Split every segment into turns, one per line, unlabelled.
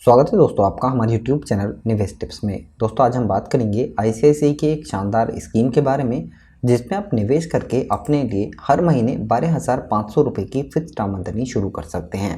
स्वागत है दोस्तों आपका हमारे YouTube चैनल निवेश टिप्स में। दोस्तों आज हम बात करेंगे ICICI की एक शानदार स्कीम के बारे में जिसमें आप निवेश करके अपने लिए हर महीने 12,500 रुपये की फिक्स्ड आमदनी शुरू कर सकते हैं।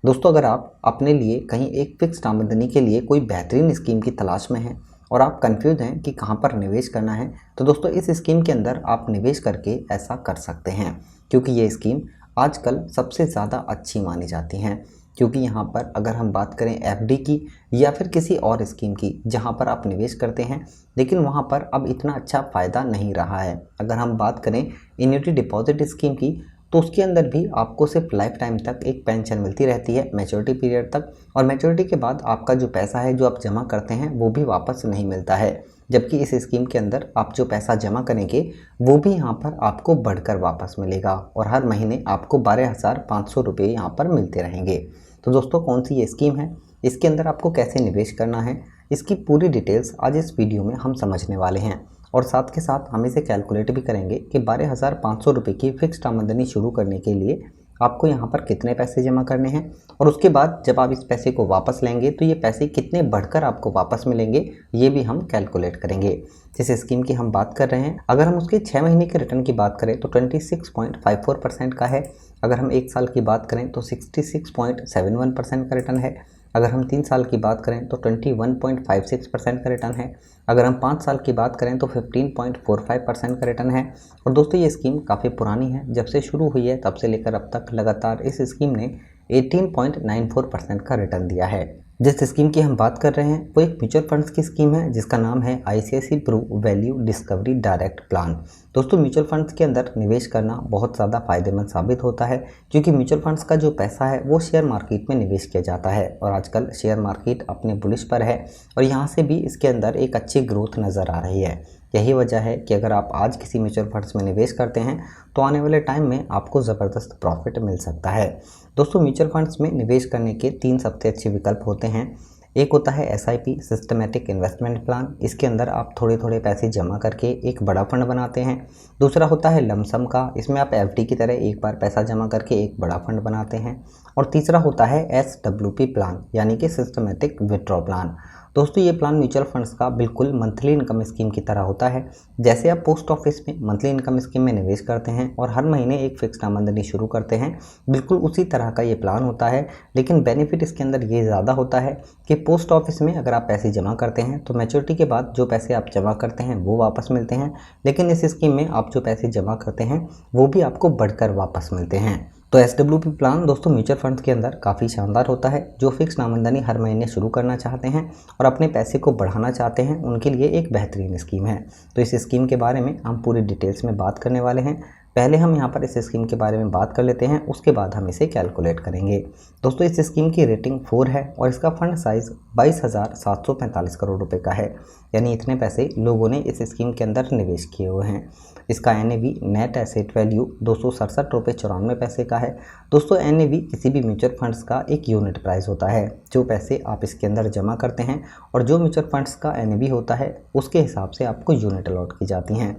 दोस्तों अगर आप अपने लिए कहीं एक फिक्स्ड आमदनी के लिए कोई बेहतरीन स्कीम की तलाश में हैं और आप कंफ्यूज हैं कि कहाँ पर निवेश करना है, तो दोस्तों इस स्कीम के अंदर आप निवेश करके ऐसा कर सकते हैं, क्योंकि ये स्कीम आजकल सबसे ज़्यादा अच्छी मानी जाती हैं। क्योंकि यहाँ पर अगर हम बात करें एफडी की या फिर किसी और स्कीम की जहाँ पर आप निवेश करते हैं, लेकिन वहाँ पर अब इतना अच्छा फ़ायदा नहीं रहा है। अगर हम बात करें एन्युटी डिपॉजिट स्कीम की, तो उसके अंदर भी आपको सिर्फ लाइफ टाइम तक एक पेंशन मिलती रहती है, मैच्योरिटी पीरियड तक, और मैच्योरिटी के बाद आपका जो पैसा है जो आप जमा करते हैं वो भी वापस नहीं मिलता है। जबकि इस स्कीम के अंदर आप जो पैसा जमा करेंगे वो भी यहाँ पर आपको बढ़कर वापस मिलेगा और हर महीने आपको 12,500 रुपये यहाँ पर मिलते रहेंगे। तो दोस्तों कौन सी ये स्कीम है, इसके अंदर आपको कैसे निवेश करना है, इसकी पूरी डिटेल्स आज इस वीडियो में हम समझने वाले हैं। और साथ के साथ हम इसे कैलकुलेट भी करेंगे कि 12,500 रुपये की फिक्स्ड आमदनी शुरू करने के लिए आपको यहाँ पर कितने पैसे जमा करने हैं, और उसके बाद जब आप इस पैसे को वापस लेंगे तो ये पैसे कितने बढ़कर आपको वापस मिलेंगे, ये भी हम कैलकुलेट करेंगे। जिस स्कीम की हम बात कर रहे हैं, अगर हम उसके 6 महीने के रिटर्न की बात करें तो 26.54% का है। अगर हम 1 साल की बात करें तो 66.71% का रिटर्न है। अगर हम 3 साल की बात करें तो 21.56% का रिटर्न है। अगर हम 5 साल की बात करें तो 15.45% का रिटर्न है। और दोस्तों ये स्कीम काफ़ी पुरानी है, जब से शुरू हुई है तब से लेकर अब तक लगातार इस स्कीम ने 18.94% का रिटर्न दिया है। जिस स्कीम की हम बात कर रहे हैं वो एक म्यूचुअल फंड्स की स्कीम है जिसका नाम है ICICI Pru value discovery direct plan. दोस्तों म्यूचुअल फंड्स के अंदर निवेश करना बहुत ज़्यादा फायदेमंद साबित होता है, क्योंकि म्यूचुअल फंड्स का जो पैसा है वो शेयर मार्केट में निवेश किया जाता है और आजकल शेयर मार्केट अपने बुलिश पर है और यहाँ से भी इसके अंदर एक अच्छी ग्रोथ नज़र आ रही है। यही वजह है कि अगर आप आज किसी म्यूचुअल फंड्स में निवेश करते हैं तो आने वाले टाइम में आपको ज़बरदस्त प्रॉफिट मिल सकता है। दोस्तों म्यूचुअल फंड्स में निवेश करने के 3 सबसे अच्छे विकल्प होते हैं। एक होता है SIP सिस्टमेटिक इन्वेस्टमेंट प्लान, इसके अंदर आप थोड़े थोड़े पैसे जमा करके एक बड़ा फंड बनाते हैं। दूसरा होता है लमसम का, इसमें आप FD की तरह एक बार पैसा जमा करके एक बड़ा फंड बनाते हैं। और तीसरा होता है SWP प्लान, यानी कि सिस्टमेटिक विड्रॉ प्लान। दोस्तों ये प्लान म्यूचुअल फंड्स का बिल्कुल मंथली इनकम स्कीम की तरह होता है। जैसे आप पोस्ट ऑफिस में मंथली इनकम स्कीम में निवेश करते हैं और हर महीने एक फिक्स्ड आमदनी शुरू करते हैं, बिल्कुल उसी तरह का ये प्लान होता है। लेकिन बेनिफिट इसके अंदर ये ज़्यादा होता है कि पोस्ट ऑफिस में अगर आप पैसे जमा करते हैं तो मैच्योरिटी के बाद जो पैसे आप जमा करते हैं वो वापस मिलते हैं, लेकिन इस स्कीम में आप जो पैसे जमा करते हैं वो भी आपको बढ़कर वापस मिलते हैं। तो SWP प्लान दोस्तों म्यूचुअल फंड्स के अंदर काफ़ी शानदार होता है। जो फिक्स्ड आमदनी हर महीने शुरू करना चाहते हैं और अपने पैसे को बढ़ाना चाहते हैं उनके लिए एक बेहतरीन स्कीम है। तो इस स्कीम के बारे में हम पूरी डिटेल्स में बात करने वाले हैं। पहले हम यहाँ पर इस स्कीम के बारे में बात कर लेते हैं, उसके बाद हम इसे कैलकुलेट करेंगे। दोस्तों इस स्कीम की रेटिंग 4 है और इसका फंड साइज़ 22,745 करोड़ रुपए का है, यानी इतने पैसे लोगों ने इस स्कीम के अंदर निवेश किए हुए हैं। इसका NAV नेट एसेट वैल्यू 267 रुपये 94 पैसे का है। दोस्तों NAV किसी भी म्यूचुअल फंड्स का एक यूनिट प्राइस होता है। जो पैसे आप इसके अंदर जमा करते हैं और जो म्यूचुअल फंड्स का NAV होता है उसके हिसाब से आपको यूनिट अलॉट की जाती हैं।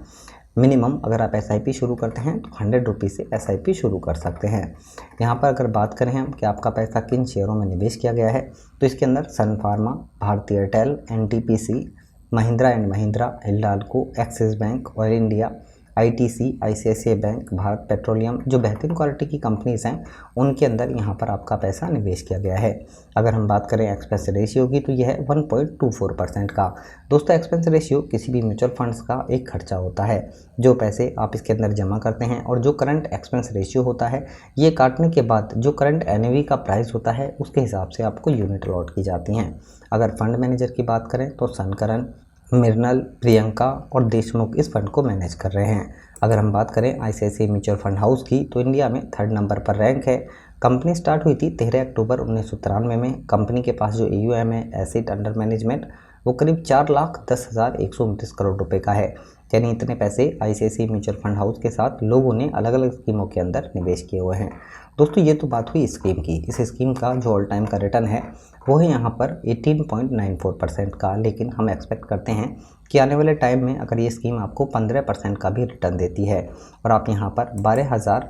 मिनिमम अगर आप SIP शुरू करते हैं तो 100 रुपये से SIP शुरू कर सकते हैं। यहाँ पर अगर बात करें हम कि आपका पैसा किन शेयरों में निवेश किया गया है, तो इसके अंदर Sun Pharma, Bharti Airtel, NTPC, Mahindra and Mahindra, Hindalco, Axis bank, Oil India, ITC, ICICI bank, Bharat petroleum, जो बेहतरीन क्वालिटी की कंपनीज़ हैं उनके अंदर यहाँ पर आपका पैसा निवेश किया गया है। अगर हम बात करें एक्सपेंस रेशियो की तो यह है 1.24% का। दोस्तों एक्सपेंस रेशियो किसी भी म्यूचुअल फंड्स का एक खर्चा होता है। जो पैसे आप इसके अंदर जमा करते हैं और जो करंट एक्सपेंस रेशियो होता है ये काटने के बाद जो करंट NAV का प्राइस होता है उसके हिसाब से आपको यूनिट अलॉट की जाती हैं। अगर फंड मैनेजर की बात करें तो सनकरण, मृणाल, प्रियंका और देशमुख इस फंड को मैनेज कर रहे हैं। अगर हम बात करें ICICI म्यूचुअल फंड हाउस की तो इंडिया में 3rd नंबर पर रैंक है। कंपनी स्टार्ट हुई थी 13 अक्टूबर 1993 में। कंपनी के पास जो AUM है, एसेट अंडर मैनेजमेंट, वो करीब 4,10,129 करोड़ रुपए का है। यानी इतने पैसे ICICI म्यूचुअल फंड हाउस के साथ लोगों ने अलग अलग स्कीमों के अंदर निवेश किए हुए हैं। दोस्तों ये तो बात हुई स्कीम की। इस स्कीम का जो ऑल टाइम का रिटर्न है वो है यहाँ पर 18.94% का, लेकिन हम एक्सपेक्ट करते हैं कि आने वाले टाइम में अगर ये स्कीम आपको 15% का भी रिटर्न देती है और आप यहाँ पर 12,000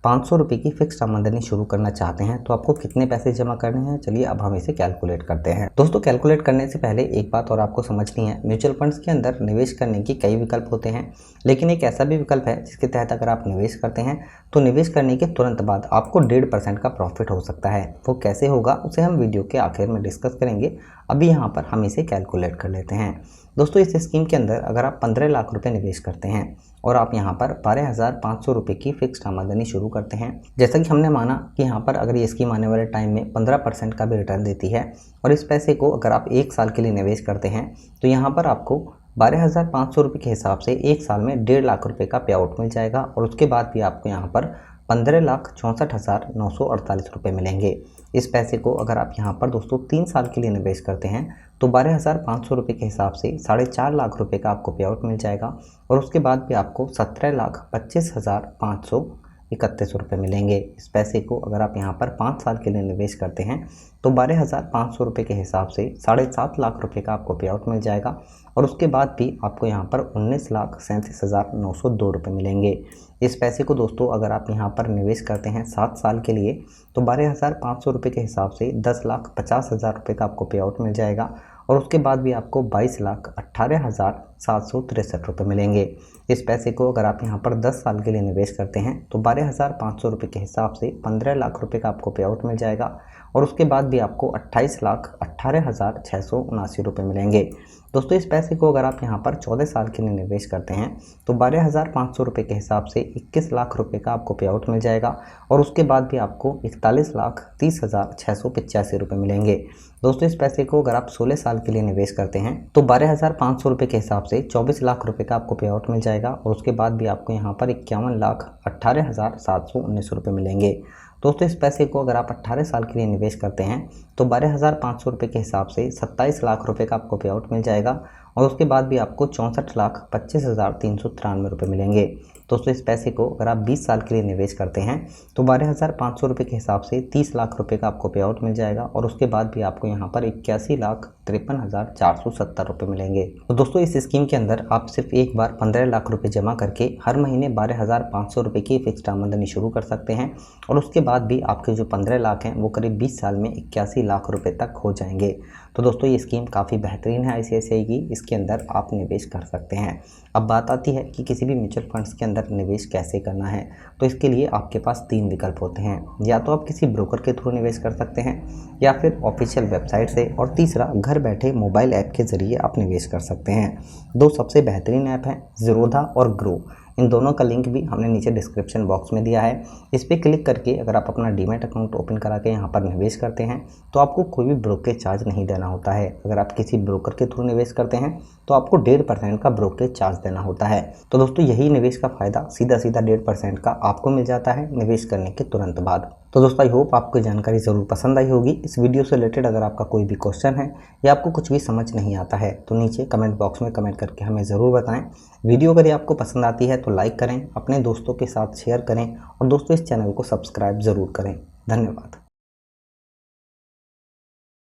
500 रुपये की फिक्स्ड आमदनी शुरू करना चाहते हैं तो आपको कितने पैसे जमा करने हैं, चलिए अब हम इसे कैलकुलेट करते हैं। दोस्तों कैलकुलेट करने से पहले एक बात और आपको समझनी है, म्यूचुअल फंड्स के अंदर निवेश करने की कई विकल्प होते हैं, लेकिन एक ऐसा भी विकल्प है जिसके तहत अगर आप निवेश करते हैं तो निवेश करने के तुरंत बाद आपको 1.5% का प्रॉफिट हो सकता है। वो कैसे होगा उसे हम वीडियो के आखिर में डिस्कस करेंगे। अभी यहाँ पर हम इसे कैलकुलेट कर लेते हैं। दोस्तों इस स्कीम के अंदर अगर आप 15 लाख रुपए निवेश करते हैं और आप यहाँ पर 12,500 रुपये की फिक्स्ड आमदनी शुरू करते हैं, जैसा कि हमने माना कि यहाँ पर अगर ये स्कीम आने वाले टाइम में 15% का भी रिटर्न देती है और इस पैसे को अगर आप 1 साल के लिए निवेश करते हैं तो यहाँ पर आपको 12,500 रुपये के हिसाब से 1 साल में 1.5 लाख रुपये का पे आउट मिल जाएगा और उसके बाद भी आपको यहाँ पर 15,64,948 रुपये मिलेंगे। इस पैसे को अगर आप यहाँ पर दोस्तों 3 साल के लिए निवेश करते हैं तो 12,500 रुपये के हिसाब से 4.5 लाख रुपये का आपको पे आउट मिल जाएगा और उसके बाद भी आपको 17,25,531 रुपये मिलेंगे। इस पैसे को अगर आप यहाँ पर 5 साल के लिए निवेश करते हैं तो 12,500 रुपये के हिसाब से 7.5 लाख रुपये का आपको पे आउट मिल जाएगा और उसके बाद भी आपको यहाँ पर 19,37,902 रुपये मिलेंगे। इस पैसे को दोस्तों अगर आप यहाँ पर निवेश करते हैं 7 साल के लिए तो 12,500 रुपये के हिसाब से 10,50,000 रुपये का आपको पे आउट मिल जाएगा और उसके बाद भी आपको 22,18,763 रुपये मिलेंगे। इस पैसे को अगर आप यहाँ पर 10 साल के लिए निवेश करते हैं तो 12,500 रुपये के हिसाब से 15 लाख रुपये का आपको पे आउट मिल जाएगा और उसके बाद भी आपको 28,18,679 रुपये मिलेंगे। दोस्तों इस पैसे को अगर आप यहाँ पर 14 साल के लिए निवेश करते हैं तो 12,500 रुपये के हिसाब से 21 लाख रुपये का आपको पे आउट मिल जाएगा और उसके बाद भी आपको 41,30,685 रुपये मिलेंगे। दोस्तों इस पैसे को अगर आप 16 साल के लिए निवेश करते हैं तो 12,500 रुपये के हिसाब से 24 लाख रुपये का आपको पे आउट मिल जाएगा और उसके बाद भी आपको यहाँ पर 51,18,719 रुपये मिलेंगे। दोस्तों इस पैसे को अगर आप 18 साल के लिए निवेश करते हैं तो 12,500 रुपये के हिसाब से 27 लाख रुपये का आपको पे आउट मिल जाएगा और उसके बाद भी आपको 64,25,393 रुपये मिलेंगे। दोस्तों इस पैसे को अगर आप 20 साल के लिए निवेश करते हैं तो 12,500 रुपये के हिसाब से 30 लाख रुपये का आपको पे आउट मिल जाएगा और उसके बाद भी आपको यहाँ पर 81,53,470 रुपये मिलेंगे। तो दोस्तों इस स्कीम के अंदर आप सिर्फ एक बार 15 लाख रुपये जमा करके हर महीने 12,500 रुपये की फिक्स्ड आमदनी शुरू कर सकते हैं और उसके बाद भी आपके जो 15 लाख हैं वो करीब 20 साल में 81 लाख रुपये तक हो जाएंगे। तो दोस्तों ये स्कीम काफ़ी बेहतरीन है ICICI की, इसके अंदर आप निवेश कर सकते हैं। अब बात आती है कि किसी भी म्यूचुअल फंड्स के अंदर निवेश कैसे करना है, तो इसके लिए आपके पास 3 विकल्प होते हैं। या तो आप किसी ब्रोकर के थ्रू निवेश कर सकते हैं या फिर ऑफिशियल वेबसाइट से और तीसरा घर बैठे मोबाइल ऐप के ज़रिए आप निवेश कर सकते हैं। 2 सबसे बेहतरीन ऐप हैं ज़ीरोधा और ग्रो। इन दोनों का लिंक भी हमने नीचे डिस्क्रिप्शन बॉक्स में दिया है। इस पर क्लिक करके अगर आप अपना डीमैट अकाउंट ओपन करा के यहाँ पर निवेश करते हैं तो आपको कोई भी ब्रोकरेज चार्ज नहीं देना होता है। अगर आप किसी ब्रोकर के थ्रू निवेश करते हैं तो आपको 1.5% का ब्रोकरेज चार्ज देना होता है। तो दोस्तों यही निवेश का फ़ायदा सीधा 1.5% का आपको मिल जाता है निवेश करने के तुरंत बाद। तो दोस्तों आई होप आपको जानकारी ज़रूर पसंद आई होगी। इस वीडियो से रिलेटेड अगर आपका कोई भी क्वेश्चन है या आपको कुछ भी समझ नहीं आता है तो नीचे कमेंट बॉक्स में कमेंट करके हमें ज़रूर बताएं। वीडियो अगर आपको पसंद आती है तो लाइक करें, अपने दोस्तों के साथ शेयर करें और दोस्तों इस चैनल को सब्सक्राइब ज़रूर करें। धन्यवाद।